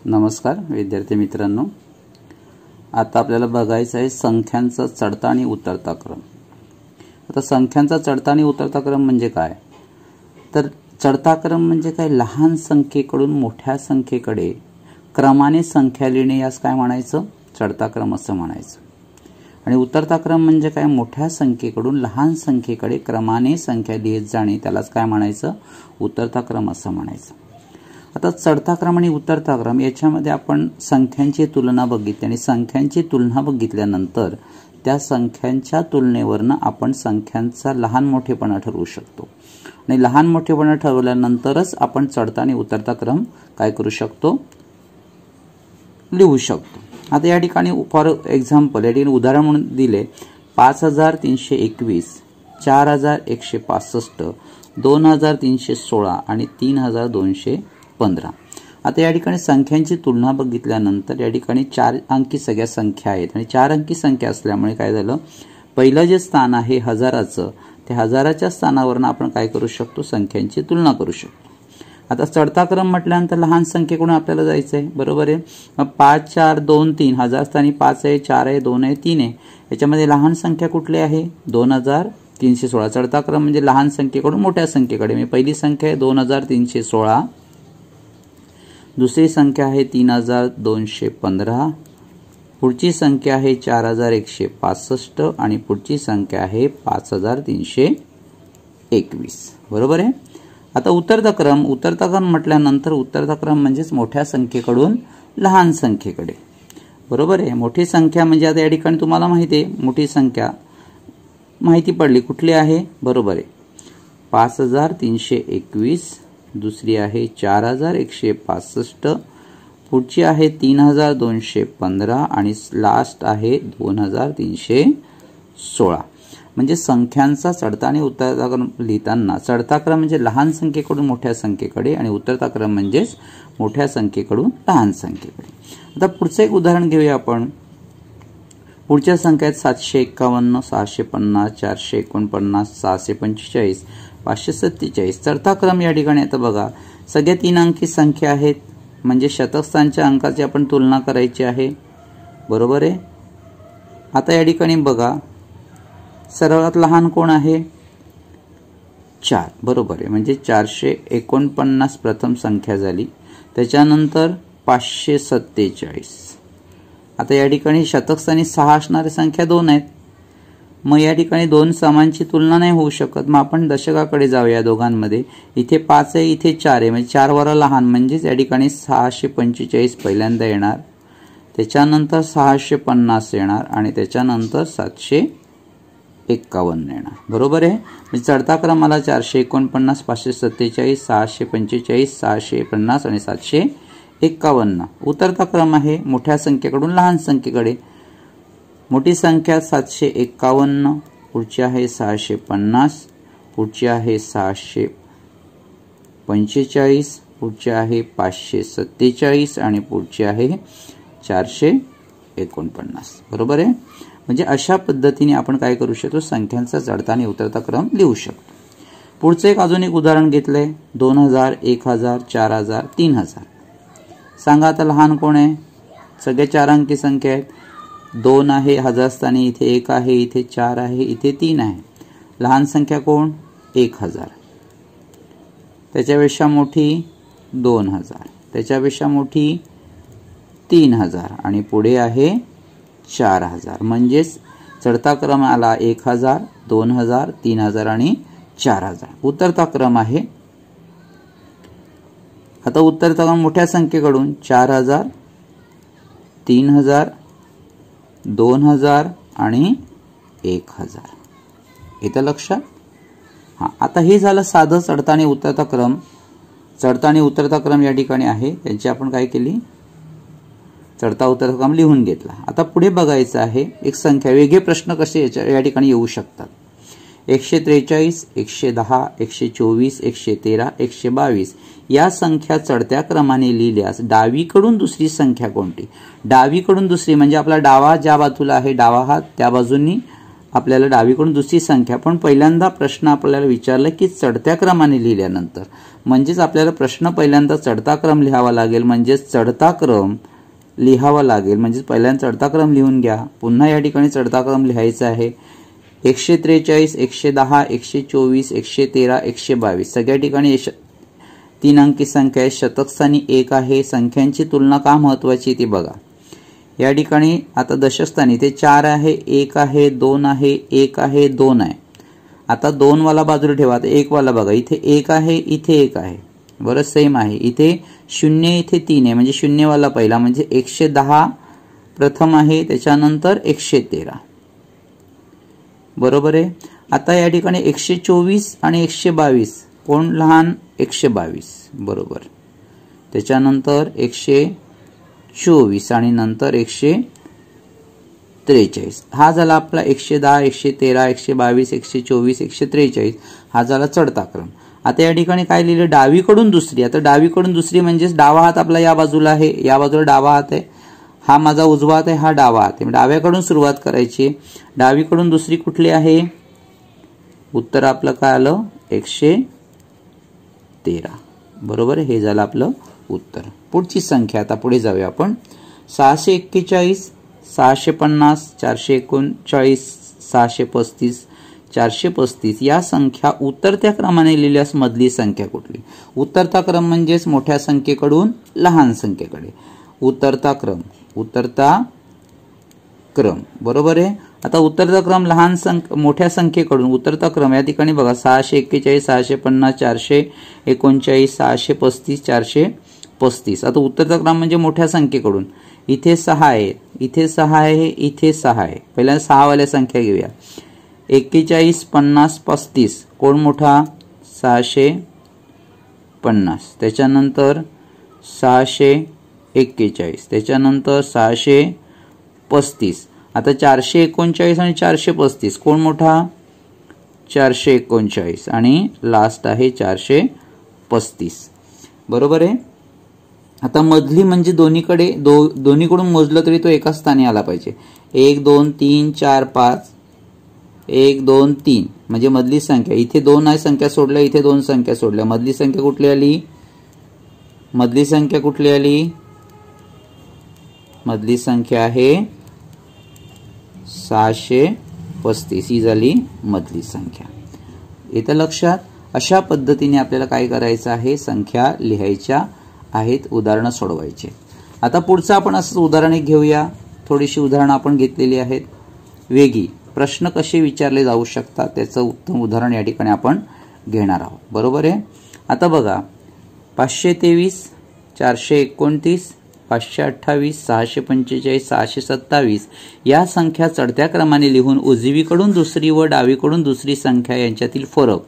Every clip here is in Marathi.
नमस्कार विद्यार्थी मित्रांनो, आता आपल्याला बघायचं आहे संख्यांचा चढता आणि उतरता क्रम। आता संख्यांचा चढता आणि उतरता क्रम म्हणजे काय, तर चढता क्रम म्हणजे काय, लहान संख्येकडून मोठ्या संख्येकडे क्रमाने संख्या लिहिणे यास काय म्हणायचं, चढता क्रम असं म्हणायचं। आणि उतरता क्रम म्हणजे काय, मोठ्या संख्येकडून लहान संख्येकडे क्रमाने संख्या लिहित जाणे त्यालाच काय म्हणायचं, उतरता क्रम असं म्हणायचं। आता चढता क्रम आणि उतरता क्रम याच्यामध्ये आपण संख्यांची तुलना बघितली आणि संख्यांची तुलना बघितल्यानंतर त्या संख्यांच्या तुलनेवरनं आपण संख्यांचा लहान मोठेपणा ठरवू शकतो आणि लहान मोठेपणा ठरवल्यानंतरच आपण चढता आणि उतरता क्रम काय करू शकतो, लिहू शकतो। आता या ठिकाणी फॉर एक्झाम्पल या ठिकाणी उदाहरण म्हणून दिले 5321, 4165, 2316 आणि 3215। आता या ठिकाणी संख्यांची तुलना बघितल्यानंतर या ठिकाणी 4 अंकी सगळ्या संख्या आहेत आणि 4 अंकी संख्या असल्यामुळे काय झालं, पहिलं जे स्थान आहे हजाराचं, त्या हजाराच्या स्थानावरून आपण काय करू शकतो, संख्यांची तुलना करू शकतो। आता चढता क्रम म्हटल्यानंतर लहान संख्येकडून आपल्याला जायचं आहे, बरोबर आहे। मग 5 4 2 3, हजार स्थानी 5 आहे, 4 आहे, 2 आहे, 3 आहे, याच्यामध्ये लहान संख्या कुठली आहे, 2316। चढता क्रम म्हणजे लहान संख्येकडून मोठ्या संख्येकडे। मी पहिली संख्या आहे 2316, दुसरी संख्या आहे 3215, पुढची संख्या आहे 4165 आणि पुढची संख्या आहे 5321, बरोबर आहे। आता उतरता क्रम म्हटल्यानंतर उतरता क्रम म्हणजेच मोठ्या संख्येकडून लहान संख्येकडे, बरोबर आहे। मोठी संख्या म्हणजे आता या ठिकाणी तुम्हाला माहिती आहे, मोठी संख्या माहिती पडली कुठली आहे, बरोबर आहे, 5321, दुसरी आहे 4165, पुढची आहे 3215 आणि लास्ट आहे 2316। म्हणजे संख्यांचा चढता आणि उतरता क्रम लिहिताना चढता क्रम म्हणजे लहान संख्येकडून मोठ्या संख्येकडे आणि उतरता क्रम म्हणजेच मोठ्या संख्येकडून लहान संख्येकडे। आता पुढचं एक उदाहरण घेऊया आपण। पुढच्या संख्या आहेत 751, 650, 449, 645, 547। चढता क्रम या ठिकाणी आता बघा सगळ्या 3 अंकी संख्या आहेत, म्हणजे शतकस्थानच्या अंकाची आपण तुलना करायची आहे, बरोबर आहे। आता या ठिकाणी बघा सर्वात लहान कोण आहे, 4, बरोबर आहे, म्हणजे 449 प्रथम संख्या झाली, त्याच्यानंतर 547। आता या ठिकाणी शतकस्थानी 6 असणारी संख्या 2 आहेत, मग या ठिकाणी 2 समानची तुलना नाही होऊ शकत, मग आपण दशकाकडे जाऊया दोघांमध्ये। इथे 5 आहे, इथे 4 आहे, म्हणजे 4 वर लहान, म्हणजेच या ठिकाणी 645 पहिल्यांदा येणार, त्याच्यानंतर 650 येणार आणि त्याच्यानंतर 751 येणार, बरोबर आहे। म्हणजे चढता क्रमाला 449, 547, 645, 650 आणि 751। उतरता क्रम आहे मोठ्या संख्येकडून लहान संख्येकडे। मोठी संख्या 751, पुढची आहे 650, पुढची आहे 645, पुढची आहे 547 आणि पुढची आहे 449, बरोबर आहे। म्हणजे अशा पद्धतीने आपण काय करू शकतो, संख्यांचा चढता आणि उतरता क्रम लिहू शकतो। पुढचं एक अजून एक उदाहरण घेतलंय 2000, 1000, 4000, 3000। सांगा आता लहान कोण आहे, सगळे 4 अंकी संख्या आहेत, 2 आहे हजार स्थानी, इथे 1 आहे, इथे 4 आहे, इथे 3 आहे। लहान संख्या कोण, 1000, त्याच्यापेक्षा मोठी 2000, त्याच्यापेक्षा मोठी 3000 आणि पुढे आहे 4000। म्हणजेच चढता क्रम आला 1000, 2000, 3000 आणि 4000। उतरता क्रम आहे, आता उतरता क्रम मोठ्या संख्येकडून 4000, 3000, 2000 आणि 1000, इथं लक्षात। आता हे झालं साधं चढता आणि उतरता क्रम। चढता आणि उतरता क्रम या ठिकाणी आहे, त्यांची आपण काय केली, चढता उतरता क्रम लिहून घेतला। आता पुढे बघायचं आहे एक संख्या, वेगळे प्रश्न कसे या ठिकाणी येऊ शकतात। 143, 110, 124, 113, 122 या संख्या चढत्या क्रमाने लिहिल्यास डावीकडून दुसरी संख्या कोणती। डावीकडून दुसरी म्हणजे आपला डावा ज्या बाजूला आहे, डावा हात त्या बाजूनी आपल्याला डावीकडून दुसरी संख्या, पण पहिल्यांदा प्रश्न आपल्याला विचारला की चढत्या क्रमाने लिहिल्यानंतर, म्हणजेच आपल्याला प्रश्न पहिल्यांदा चढता क्रम लिहावा लागेल, म्हणजेच चढता क्रम लिहावा लागेल, म्हणजेच पहिल्यांदा चढता क्रम लिहून घ्या. पुन्हा या ठिकाणी चढता क्रम लिहायचा आहे. 143, 110, 124, 113, 122 सगळ्या ठिकाणी 3 अंकी संख्या आहे. शतकस्थानी 1 आहे. संख्यांची तुलना का महत्वाची ती बघा. या ठिकाणी आता दशकस्थानी ते 4 आहे, 1 आहे, 2 आहे, 1 आहे, 2 आहे. आता 2 वाला बाजूला ठेवा. आता 1 वाला बघा, इथे 1 आहे, इथे 1 आहे, बरं सेम आहे. इथे 0, इथे 3 आहे, म्हणजे 0 वाला पहिला, म्हणजे 110 प्रथम आहे, त्याच्यानंतर 113, बरोबर आहे. आता या ठिकाणी 124 आणि 122 कोण लहान? 122, बरोबर. त्याच्यानंतर 124 आणि नंतर 143. हा झाला आपला 110, 113, 122, 124, 143. हा झाला चढता क्रम. आता या ठिकाणी काय लिहिलं? डावीकडून दुसरी. आता डावीकडून दुसरी म्हणजेच डावा हात आपला या बाजूला आहे, या बाजूला डावा हात आहे, हा माझा उजवा हात आहे, हा डावा हात आहे. डाव्याकडून सुरुवात करायची. डावीकडून दुसरी कुठली आहे? उत्तर आपलं काय आलं? 113, बरोबर. हे झालं आपलं उत्तर. पुढची संख्या आता पुढे जाऊया आपण. 641, 650, 439, 635, 435 या संख्या उतरत्या क्रमाने लिहिल्यास मधली संख्या कुठली? उतरता क्रम म्हणजेच मोठ्या संख्येकडून लहान संख्येकडे. उतरता क्रम, उतरता क्रम, बरोबर आहे. आता उतरता क्रम मोठ्या संख्येकडून उतरता क्रम या ठिकाणी बघा 641, 650, 439, 635, 435. आता उतरता क्रम म्हणजे मोठ्या संख्येकडून. इथे 6 आहे, इथे 6 आहे, इथे 6 आहे. पहिल्यांदा 6 वाल्या संख्या घेऊया. 41, 50, 35 कोण मोठा? 650. त्याच्यानंतर 641, त्याच्यानंतर 635. आता 439 आणि 435 कोण मोठा? 439 आणि लास्ट आहे 435, बरोबर आहे. आता मधली म्हणजे दोन्हीकडून मोजलं तरी तो एकाच स्थानी आला पाहिजे. 1 2 3 4 5, 1 2 3 म्हणजे मधली संख्या. इथे 2 आहे संख्या सोडल्या, इथे 2 संख्या सोडल्या. मधली संख्या कुठली आली? मधली संख्या कुठली आली? मधली संख्या आहे 635. ही झाली मधली संख्या. येतं लक्षात? अशा पद्धतीने आपल्याला काय करायचं आहे? संख्या लिहायच्या आहेत, उदाहरणं सोडवायचे. आता पुढचं आपण असं उदाहरण घेऊया. थोडीशी उदाहरणं आपण घेतलेली आहेत वेगळी. प्रश्न कसे विचारले जाऊ शकतात त्याचं उत्तम उदाहरण या ठिकाणी आपण घेणार आहोत, बरोबर आहे. आता बघा 523, 429, 528, 645, 627 या संख्या चढत्या क्रमाने लिहून उजवीकडून दुसरी व डावीकडून दुसरी संख्या यांच्यातील फरक.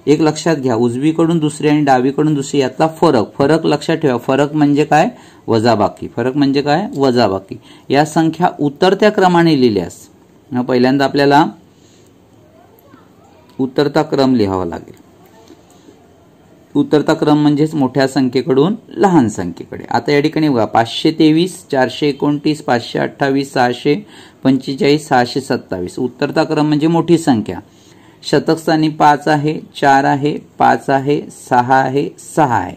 एक लक्षात घ्या, उजवीकडून दुसरी आणि डावीकडून दुसरी यातला फरक लक्षात ठेवा. फरक म्हणजे काय? वजाबाकी. फरक म्हणजे काय? वजाबाकी. या संख्या उतरत्या क्रमाने लिहिल्यास पहिल्यांदा आपल्याला उतरता क्रम लिहावा लागेल. उतरता क्रम म्हणजेच मोठ्या संख्येकडून लहान संख्येकडे. आता या ठिकाणी बघा 523, 429, 528, 645, 627. उतरता क्रम म्हणजे मोठी संख्या. शतकस्थानी 5 आहे, 4 आहे, 5 आहे, 6 आहे, 6 आहे.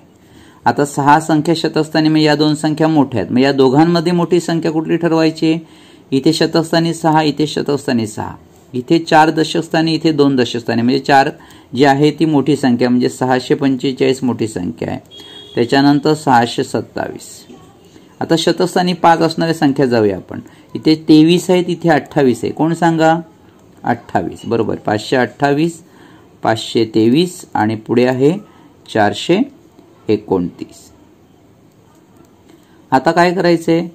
आता 6 संख्या शतकस्थानी म्हणजे या 2 संख्या मोठ्या आहेत. मग या दोघांमध्ये मोठी संख्या कुठली ठरवायची? इथे शतकस्थानी 6, इथे शतकस्थानी 6, इथे 4 दशकस्थानी, इथे 2 दशकस्थानी, म्हणजे 4 जी आहे ती मोठी संख्या, म्हणजे 645 मोठी संख्या आहे. त्याच्यानंतर 627. आता शतकस्थानी 5 असणाऱ्या संख्या जाऊया आपण. इथे 23 आहेत, इथे 28 आहे. कोण सांगा? 28, बरोबर. 528, 523 आणि पुढे आहे 429. आता काय करायचंय?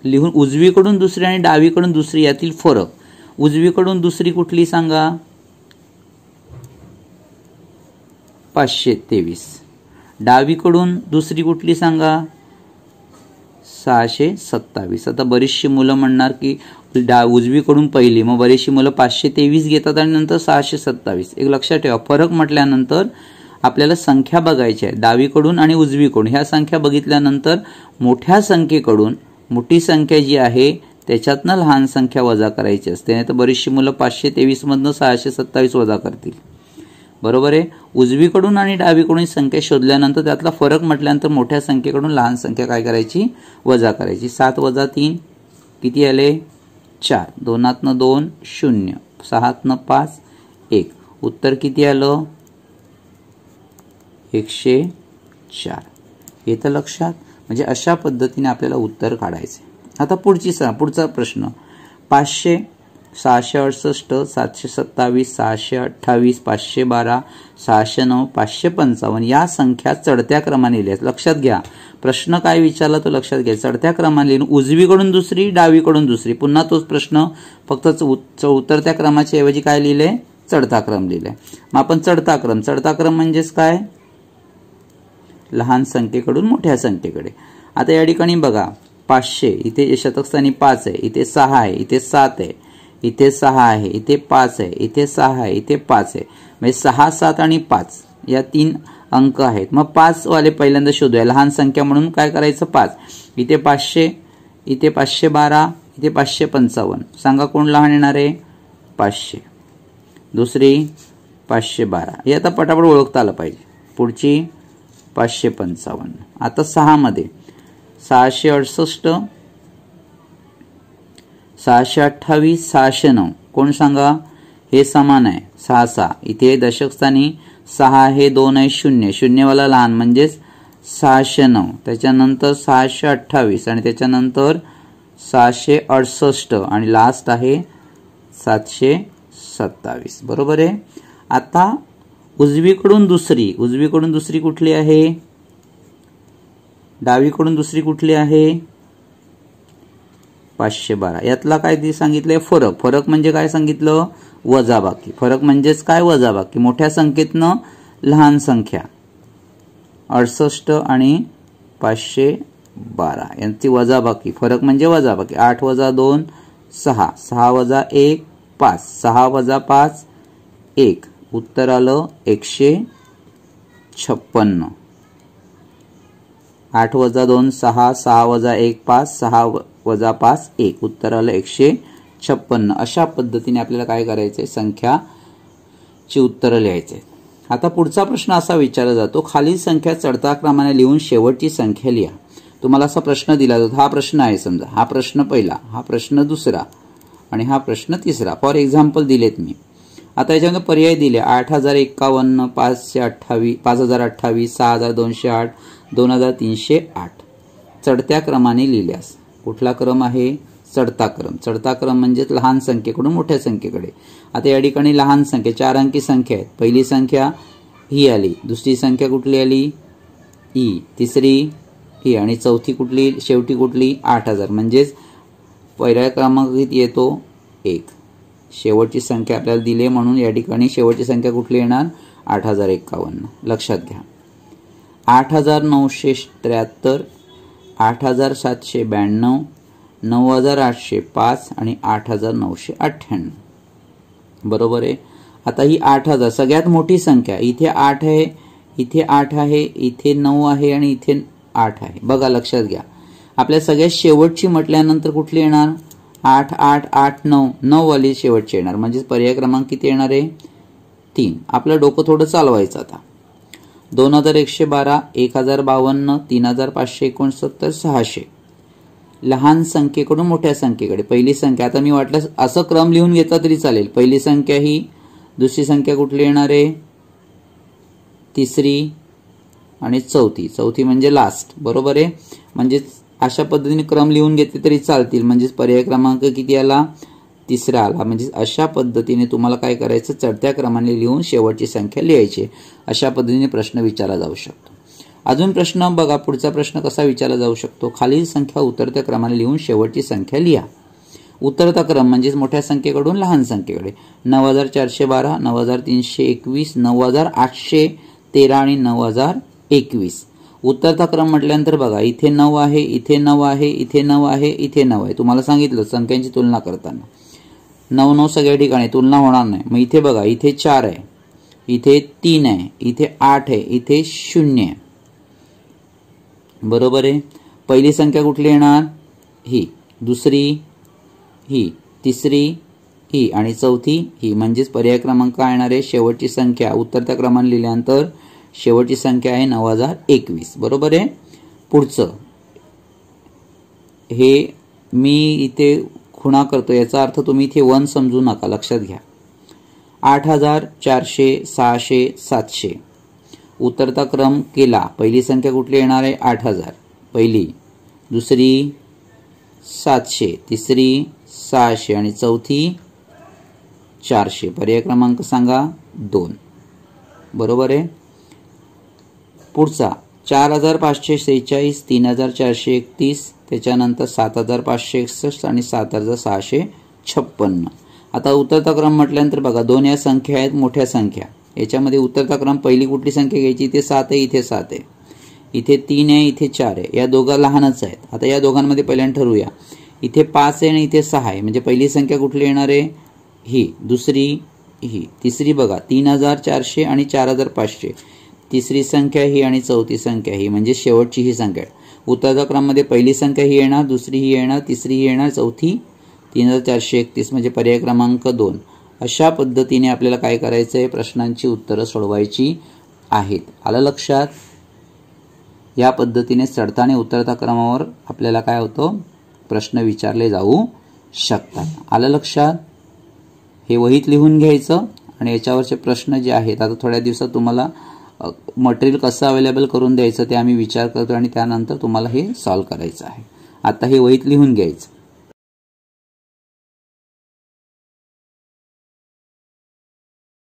लिहून उजवीकडून दुसरी आणि डावीकडून दुसरी यातील फरक. उजवीकडून दुसरी कुठली सांगा? 523. डावीकडून दुसरी कुठली सांगा? 627. आता बरीचशी मुलं म्हणणार की उजवीकडून पहिली, मग बरीचशी मुलं 523 घेतात आणि नंतर 627. एक लक्षात ठेवा, फरक म्हटल्यानंतर आपल्याला संख्या बघायच्या आहे. डावीकडून आणि उजवीकडून ह्या संख्या बघितल्यानंतर मोठ्या संख्येकडून मोठी संख्या जी आहे त्याच्यातनं लहान संख्या वजा करायची असते. नाही तर बरीचशी मुलं 523 मधनं 627 वजा करतील. बरोबर आहे. उजवीकडून आणि डावीकडून संख्या शोधल्यानंतर त्यातला फरक म्हटल्यानंतर मोठ्या संख्येकडून लहान संख्या काय करायची, वजा करायची. 7 वजा 3 किती आले, 4. 2 2 0, 6 5 1. उत्तर किती आलं, 104. येतं लक्षात. म्हणजे अशा पद्धतीने आपल्याला उत्तर काढायचे. आता पुढचा प्रश्न. 500, 668, 727, 628, 512, 609, 555 या संख्या चढत्या क्रमाने लिहा. लक्षात घ्या प्रश्न काय विचारला तो लक्षात घ्या. चढत्या क्रमाने लिहून उजवीकडून दुसरी डावीकडून दुसरी. पुन्हा तोच प्रश्न फक्त उतरत्या क्रमाच्या ऐवजी काय लिहिलंय, चढता क्रम लिहिलाय. मग आपण चढता क्रम म्हणजेच काय, लहान संख्येकडून मोठ्या संख्येकडे. आता या ठिकाणी बघा 500 इथे शतकस्थानी 5 आहे, इथे 6 आहे, इथे 7 आहे, इथे 6 आहे, इथे 5 आहे, इथे 6 आहे, इथे 5 आहे. म्हणजे 6, 7 आणि 5 या 3 अंक आहेत. मग 5 वाले पहिल्यांदा शोधूया. लहान संख्या म्हणून काय करायचं, 5. इथे 500, इथे 512, इथे 555. सांगा कोण लहान येणार आहे, 500. दुसरी 512. हे आता पटापट ओळखता आलं पाहिजे. पुढची 555. आता 6 मध्ये 668, 628, 609. कोण सांगा, हे समान आहे. 6 6. इथे दशकस्थानी 6 आहे, 2 आहे, 0 0 वाला लहान म्हणजेच 609. त्याच्यानंतर 628 आणि त्याच्यानंतर 668 आणि लास्ट आहे 727. बरोबर आहे. आता उजवीकडून दुसरी कुठली आहे, डावीकडून दुसरी कुठली आहे, 512. यातला काय सांगितलंय, फरक म्हणजे काय सांगितलं, वजाबाकी. फरक म्हणजेच काय, वजाबाकी. मोठ्या संख्येतनं लहान संख्या 68 आणि 512 यांची वजाबाकी. फरक म्हणजे वजाबाकी. 8 वजा 2 6, 6 वजा 1 5, 6 वजा 5 1. उत्तर आलं 156. 8 वजा 2 6, 6 वजा 1 5, 6 वजा 5 1. उत्तर आलं 156. अशा पद्धतीने आपल्याला काय करायचंय, संख्याची उत्तरं लिहायचे. आता पुढचा प्रश्न असा विचारला जातो, खालील संख्या चढता क्रमाने लिहून शेवटची संख्या लिहा. तुम्हाला असा प्रश्न दिला जातो. हा प्रश्न आहे समजा, हा प्रश्न पहिला, हा प्रश्न दुसरा आणि हा प्रश्न तिसरा. फॉर एक्झाम्पल दिलेत मी. आता याच्यामध्ये पर्याय दिले 8051, 528, 5028, 6208, 2308. चढत्या क्रमाने लिहिल्यास कुठला क्रम आहे, चढता क्रम. चढता क्रम म्हणजे लहान संख्येकडून मोठ्या संख्येकडे. आता या ठिकाणी लहान संख्या 4 अंकी संख्या आहेत. पहिली संख्या ही आली, दुसरी संख्या कुठली आली, ई, तिसरी ही आणि चौथी कुठली, शेवटी कुठली, 8000. म्हणजेच पहिल्या क्रमांक किती येतो, 1. शेवटची संख्या आपल्याला दिली म्हणून या ठिकाणी शेवटची संख्या कुठली येणार, 8051. लक्षात घ्या. 8973, 8792, 9805 आणि 8998. बरोबर आहे. आता ही 8000 सगळ्यात मोठी संख्या. इथे 8 आहे, इथे 8 आहे, इथे 9 आहे आणि इथे 8 आहे. बघा लक्षात घ्या. आपल्या सगळ्यात शेवटची म्हटल्यानंतर कुठली येणार, 8 8 8 9 9 वाली शेवटची येणार. म्हणजे पर्याय क्रमांक किती येणार आहे, 3. आपलं डोकं थोडं चालवायचं आता. 2112, 1052, 3569, 600. लहान संख्येकडून मोठ्या संख्येकडे. पहिली संख्या, आता मी वाटलं असं क्रम लिहून घेतला तरी चालेल. पहिली संख्या ही, दुसरी संख्या कुठली येणार आहे, तिसरी आणि चौथी म्हणजे लास्ट. बरोबर आहे. म्हणजे अशा पद्धतीने क्रम लिहून घेतले तरी चालतील. म्हणजे पर्याय क्रमांक किती आला, तिसरा आला. म्हणजे अशा पद्धतीने तुम्हाला काय करायचं, चढत्या क्रमाने लिहून शेवटची संख्या लिहायची. अशा पद्धतीने प्रश्न विचारला जाऊ शकतो. अजून प्रश्न बघा. पुढचा प्रश्न कसा विचारला जाऊ शकतो, खालील संख्या उतरत्या क्रमाने लिहून शेवटची संख्या लिहा. उतरता क्रम म्हणजे मोठ्या संख्येकडून लहान संख्येकडे. 9412, 9321, 9813 आणि 9021. उतरता क्रम म्हटल्यानंतर बघा, इथे 9 आहे, इथे 9 आहे, इथे 9 आहे, इथे 9 आहे. तुम्हाला सांगितलं संख्यांची तुलना करताना 9 9 सगळ्या ठिकाणी तुलना होणार नाही. मग इथे बघा, इथे 4 आहे, इथे 3 आहे, इथे 8 आहे, इथे 0 आहे. बरोबर आहे. पहिली संख्या कुठली येणार, ही. दुसरी ही, तिसरी ही आणि चौथी ही, म्हणजेच पर्याय क्रमांक काय येणार आहे, शेवटची संख्या उतरत्या क्रमाने लिहिल्यानंतर शेवटची संख्या आहे 9021. बरोबर आहे. पुढचं हे मी इथे खुणा करतो, याचा अर्थ तुम्ही इथे 1 समजू नका, लक्षात घ्या. 8000, 400, 600, 700 उतरता क्रम केला. पहिली संख्या कुठली येणार आहे, 8000 पहिली, दुसरी 700, तिसरी 600 आणि चौथी 400. पर्याय क्रमांक सांगा 2. बरोबर आहे. पुढचा 4546, 3431, त्याच्यानंतर 7561 आणि 7656. आता उतरता क्रम म्हटल्यानंतर बघा 2 या संख्या आहेत मोठ्या संख्या. याच्यामध्ये उतरता क्रम पहिली कुठली संख्या घ्यायची, इथे 7 आहे, इथे 7 आहे, इथे 3 आहे, इथे 4 आहे. या दोघा लहानच आहेत. आता या दोघांमध्ये पहिल्यांदा ठरवूया. इथे 5 आहे आणि इथे 6 आहे, म्हणजे पहिली संख्या कुठली येणार आहे, ही, दुसरी ही, तिसरी बघा 3400 आणि 4500, तिसरी संख्या ही आणि चौथी संख्या ही, म्हणजे शेवटची ही संख्या. उतरत्या क्रमामध्ये पहिली संख्या ही येणार, दुसरी ही येणार, तिसरी ही येणार, चौथी 3431, म्हणजे पर्याय क्रमांक 2. अशा पद्धतीने आपल्याला काय करायचं आहे, प्रश्नांची उत्तरं सोडवायची आहेत. आलं लक्षात. या पद्धतीने चढता आणि उतरता क्रमावर आपल्याला काय होतं, प्रश्न विचारले जाऊ शकतात. आलं लक्षात. हे वहीत लिहून घ्यायचं आणि याच्यावरचे प्रश्न जे आहेत, आता थोड्या दिवसात तुम्हाला मटेरियल कसं अवेलेबल करून द्यायचं ते आम्ही विचार करतो आणि त्यानंतर तुम्हाला हे सॉल्व्ह करायचं आहे. आता हे वहीत लिहून घ्यायचं.